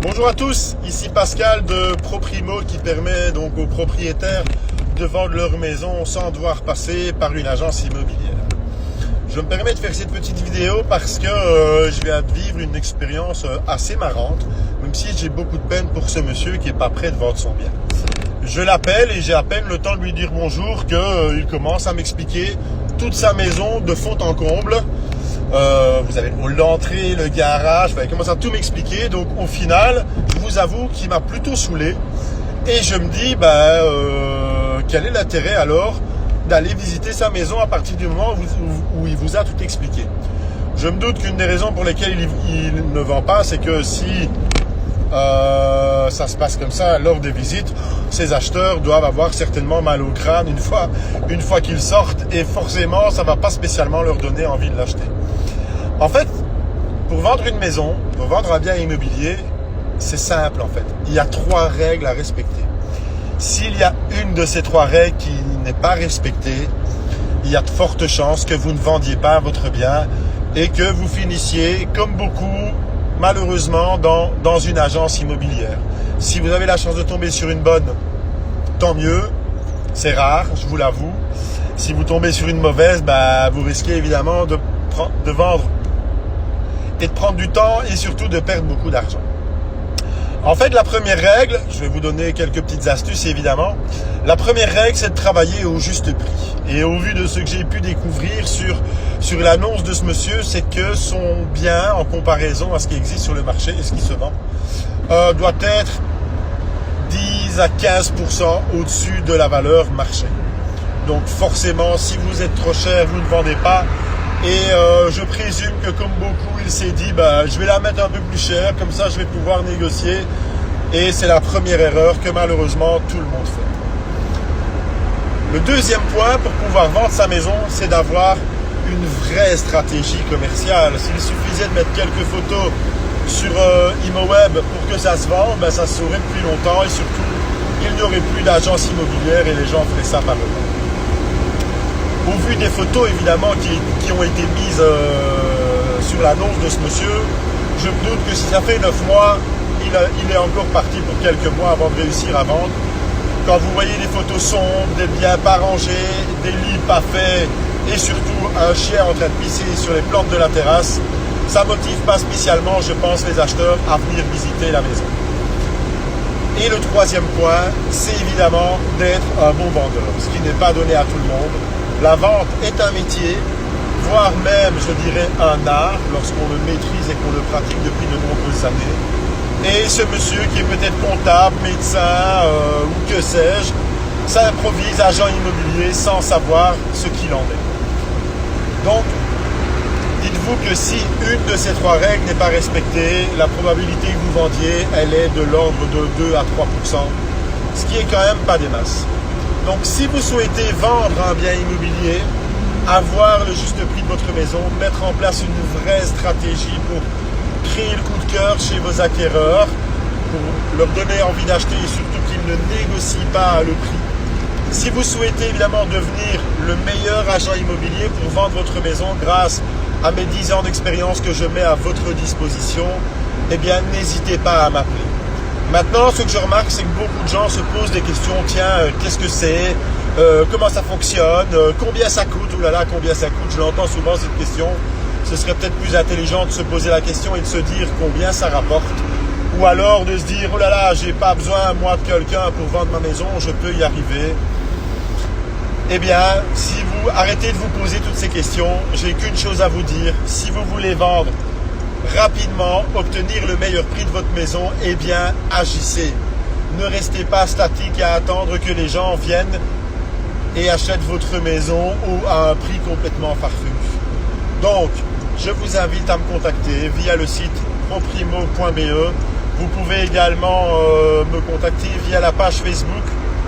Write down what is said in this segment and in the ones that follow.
Bonjour à tous, ici Pascal de ProPrimo qui permet donc aux propriétaires de vendre leur maison sans devoir passer par une agence immobilière. Je me permets de faire cette petite vidéo parce que je viens de vivre une expérience assez marrante, même si j'ai beaucoup de peine pour ce monsieur qui n'est pas prêt de vendre son bien. Je l'appelle et j'ai à peine le temps de lui dire bonjour qu'il commence à m'expliquer toute sa maison de fond en comble. Vous avez le hall d'entrée, le garage, il commence à tout m'expliquer. Donc au final, je vous avoue qu'il m'a plutôt saoulé. Et je me dis, quel est l'intérêt alors d'aller visiter sa maison à partir du moment où il vous a tout expliqué. Je me doute qu'une des raisons pour lesquelles il ne vend pas, c'est que si ça se passe comme ça lors des visites, ces acheteurs doivent avoir certainement mal au crâne une fois qu'ils sortent, et forcément ça ne va pas spécialement leur donner envie de l'acheter. En fait, pour vendre une maison, pour vendre un bien immobilier, c'est simple en fait. Il y a 3 règles à respecter. S'il y a une de ces 3 règles qui n'est pas respectée, il y a de fortes chances que vous ne vendiez pas votre bien et que vous finissiez, comme beaucoup, malheureusement, dans une agence immobilière. Si vous avez la chance de tomber sur une bonne, tant mieux. C'est rare, je vous l'avoue. Si vous tombez sur une mauvaise, vous risquez évidemment de vendre et de prendre du temps et surtout de perdre beaucoup d'argent. En fait, la première règle, je vais vous donner quelques petites astuces évidemment. La première règle, c'est de travailler au juste prix. Et au vu de ce que j'ai pu découvrir sur l'annonce de ce monsieur, c'est que son bien, en comparaison à ce qui existe sur le marché et ce qui se vend, doit être 10 à 15% au-dessus de la valeur marché. Donc forcément, si vous êtes trop cher, vous ne vendez pas. Et je présume que comme beaucoup, il s'est dit, je vais la mettre un peu plus cher, comme ça je vais pouvoir négocier. Et c'est la première erreur que malheureusement tout le monde fait. Le deuxième point pour pouvoir vendre sa maison, c'est d'avoir une vraie stratégie commerciale. S'il suffisait de mettre quelques photos sur ImoWeb pour que ça se vende, ça se saurait depuis longtemps et surtout, il n'y aurait plus d'agence immobilière et les gens feraient ça par eux-mêmes. Au vu des photos évidemment qui ont été mises sur l'annonce de ce monsieur, je me doute que si ça fait 9 mois, il est encore parti pour quelques mois avant de réussir à vendre. Quand vous voyez des photos sombres, des biens pas rangés, des lits pas faits et surtout un chien en train de pisser sur les plantes de la terrasse, ça ne motive pas spécialement, je pense, les acheteurs à venir visiter la maison. Et le troisième point, c'est évidemment d'être un bon vendeur, ce qui n'est pas donné à tout le monde. La vente est un métier, voire même, je dirais, un art, lorsqu'on le maîtrise et qu'on le pratique depuis de nombreuses années. Et ce monsieur qui est peut-être comptable, médecin ou que sais-je, s'improvise agent immobilier sans savoir ce qu'il en est. Donc, dites-vous que si une de ces 3 règles n'est pas respectée, la probabilité que vous vendiez, elle est de l'ordre de 2 à 3%, ce qui est quand même pas des masses. Donc si vous souhaitez vendre un bien immobilier, avoir le juste prix de votre maison, mettre en place une vraie stratégie pour créer le coup de cœur chez vos acquéreurs, pour leur donner envie d'acheter et surtout qu'ils ne négocient pas le prix. Si vous souhaitez évidemment devenir le meilleur agent immobilier pour vendre votre maison grâce à mes 10 ans d'expérience que je mets à votre disposition, n'hésitez pas à m'appeler. Maintenant, ce que je remarque, c'est que beaucoup de gens se posent des questions. Tiens, qu'est-ce que c'est, comment ça fonctionne, combien ça coûte, combien ça coûte. Je l'entends souvent cette question. Ce serait peut-être plus intelligent de se poser la question et de se dire combien ça rapporte. Ou alors de se dire, j'ai pas besoin, moi, de quelqu'un pour vendre ma maison, je peux y arriver. Si vous arrêtez de vous poser toutes ces questions, j'ai qu'une chose à vous dire. Si vous voulez vendre rapidement, obtenir le meilleur prix de votre maison, agissez. Ne restez pas statique à attendre que les gens viennent et achètent votre maison ou à un prix complètement farfelu. Donc, je vous invite à me contacter via le site proprimo.be. Vous pouvez également me contacter via la page Facebook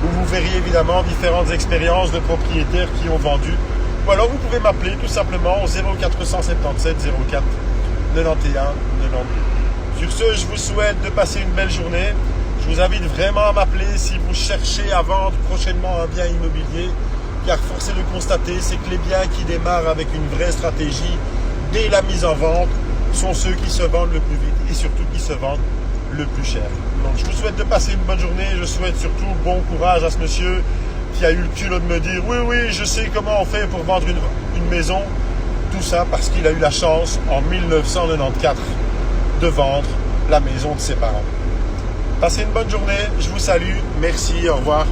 où vous verriez évidemment différentes expériences de propriétaires qui ont vendu. Ou alors vous pouvez m'appeler tout simplement au 0477 04 91 92. Sur ce, je vous souhaite de passer une belle journée. Je vous invite vraiment à m'appeler si vous cherchez à vendre prochainement un bien immobilier, car force est de constater, c'est que les biens qui démarrent avec une vraie stratégie dès la mise en vente sont ceux qui se vendent le plus vite et surtout qui se vendent le plus cher. Donc je vous souhaite de passer une bonne journée. Je souhaite surtout bon courage à ce monsieur qui a eu le culot de me dire oui, je sais comment on fait pour vendre une maison. Tout ça parce qu'il a eu la chance en 1994 de vendre la maison de ses parents. Passez une bonne journée, je vous salue, merci, au revoir.